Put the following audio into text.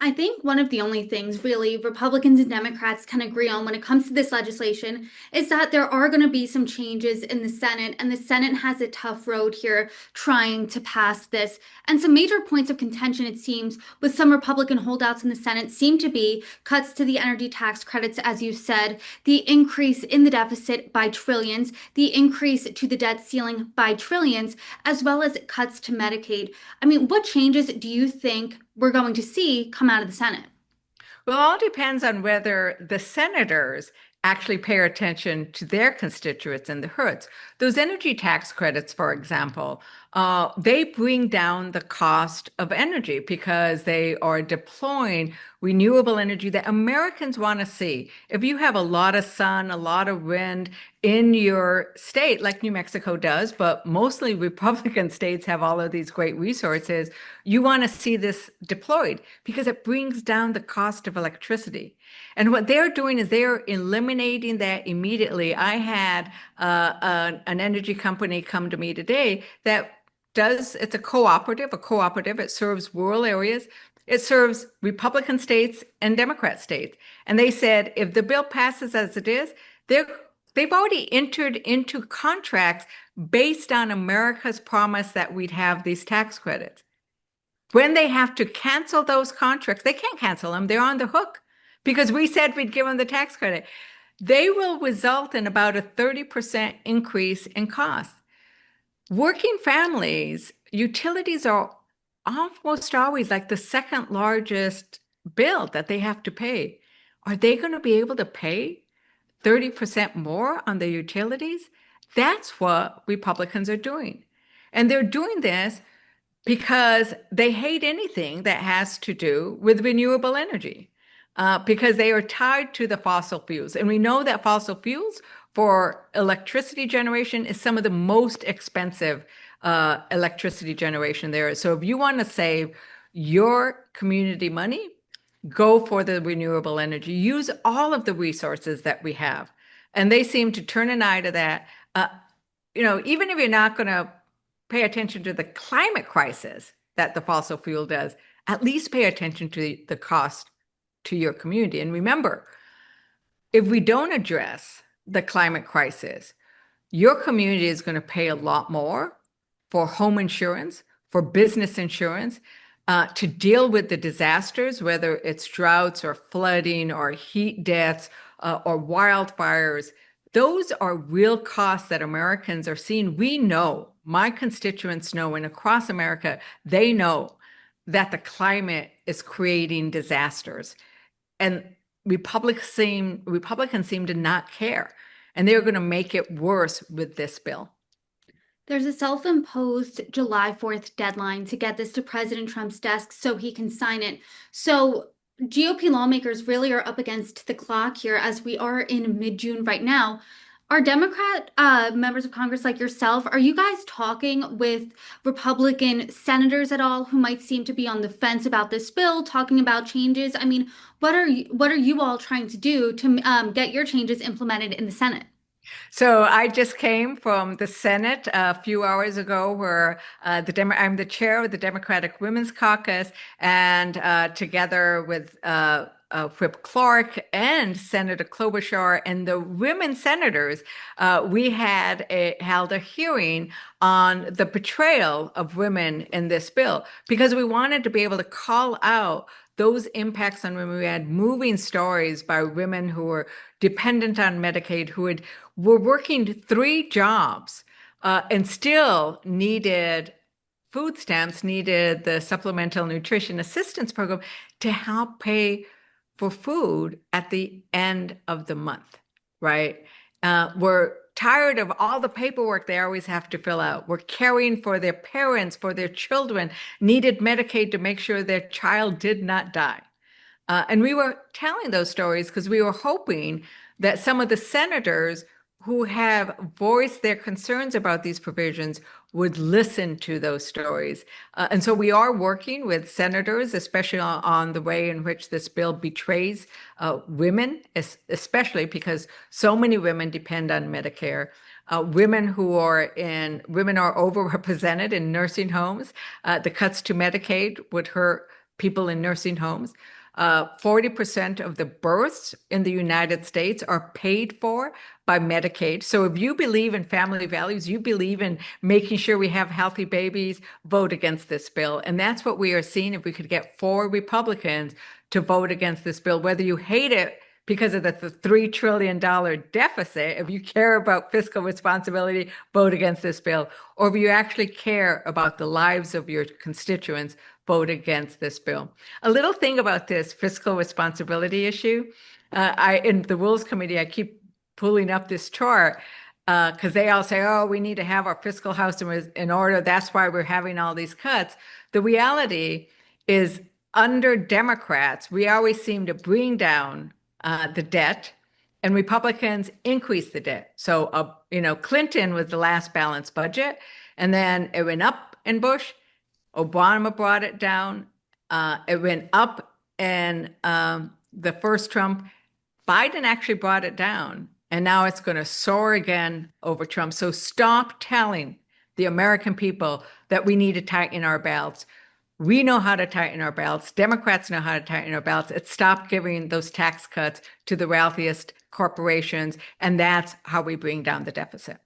I think one of the only things really Republicans and Democrats can agree on when it comes to this legislation is that there are going to be some changes in the Senate, and the Senate has a tough road here trying to pass this. And some major points of contention, it seems, with some Republican holdouts in the Senate seem to be cuts to the energy tax credits, as you said, the increase in the deficit by trillions, the increase to the debt ceiling by trillions, as well as cuts to Medicaid. I mean, what changes do you think we're going to see come out of the Senate? Well, it all depends on whether the senators actually pay attention to their constituents and the hoods. Those energy tax credits, for example, they bring down the cost of energy because they are deploying renewable energy that Americans want to see. If you have a lot of sun, a lot of wind in your state, like New Mexico does, but mostly Republican states have all of these great resources, you want to see this deployed because it brings down the cost of electricity. And what they're doing is they're eliminating that immediately. I had an energy company come to me today that it's a cooperative. It serves rural areas. It serves Republican states and Democrat states. And they said if the bill passes as it is, they've already entered into contracts based on America's promise that we'd have these tax credits. When they have to cancel those contracts, they can't cancel them. They're on the hook because we said we'd give them the tax credit. They will result in about a 30% increase in costs. Working families, utilities are almost always like the second largest bill that they have to pay. Are they going to be able to pay 30% more on their utilities? That's what Republicans are doing. And they're doing this because they hate anything that has to do with renewable energy, because they are tied to the fossil fuels. And we know that fossil fuels for electricity generation is some of the most expensive electricity generation there is. So if you want to save your community money, go for the renewable energy. Use all of the resources that we have. And they seem to turn an eye to that. Even if you're not going to pay attention to the climate crisis that the fossil fuel does, at least pay attention to the cost to your community. And remember, if we don't address the climate crisis, your community is going to pay a lot more for home insurance, for business insurance, to deal with the disasters, whether it's droughts or flooding or heat deaths or wildfires. Those are real costs that Americans are seeing. We know, my constituents know, and across America, they know that the climate is creating disasters. And Republicans seem to not care. And they're going to make it worse with this bill. There's a self-imposed July 4th deadline to get this to President Trump's desk so he can sign it. So GOP lawmakers really are up against the clock here as we are in mid-June right now. Are Democrat members of Congress like yourself, are you guys talking with Republican senators at all who might seem to be on the fence about this bill, talking about changes? I mean, what are you all trying to do to get your changes implemented in the Senate? So I just came from the Senate a few hours ago, where I'm the chair of the Democratic Women's Caucus, and together with Whip Clark and Senator Klobuchar and the women senators, we held a hearing on the portrayal of women in this bill because we wanted to be able to call out those impacts on women. We had moving stories by women who were dependent on Medicaid, were working 3 jobs and still needed food stamps, needed the Supplemental Nutrition Assistance Program to help pay for food at the end of the month, right? We're tired of all the paperwork they always have to fill out. We're caring for their parents, for their children, needed Medicaid to make sure their child did not die. And we were telling those stories because we were hoping that some of the senators who have voiced their concerns about these provisions would listen to those stories. And so we are working with senators, especially on the way in which this bill betrays women, especially because so many women depend on Medicare. Women are overrepresented in nursing homes. The cuts to Medicaid would hurt people in nursing homes. 40% of the births in the United States are paid for by Medicaid. So if you believe in family values, you believe in making sure we have healthy babies, vote against this bill. And that's what we are seeing. If we could get 4 Republicans to vote against this bill, whether you hate it because of the $3 trillion deficit, if you care about fiscal responsibility, vote against this bill. Or if you actually care about the lives of your constituents, vote against this bill. A little thing about this fiscal responsibility issue, in the Rules Committee, I keep pulling up this chart because they all say, oh, we need to have our fiscal house in order. That's why we're having all these cuts. The reality is under Democrats, we always seem to bring down the debt, and Republicans increase the debt. So, Clinton was the last balanced budget, and then it went up in Bush. Obama brought it down. It went up in the first Trump. Biden actually brought it down, and now it's going to soar again over Trump. So stop telling the American people that we need to tighten our belts. We know how to tighten our belts. Democrats know how to tighten our belts. It's stop giving those tax cuts to the wealthiest corporations, and that's how we bring down the deficit.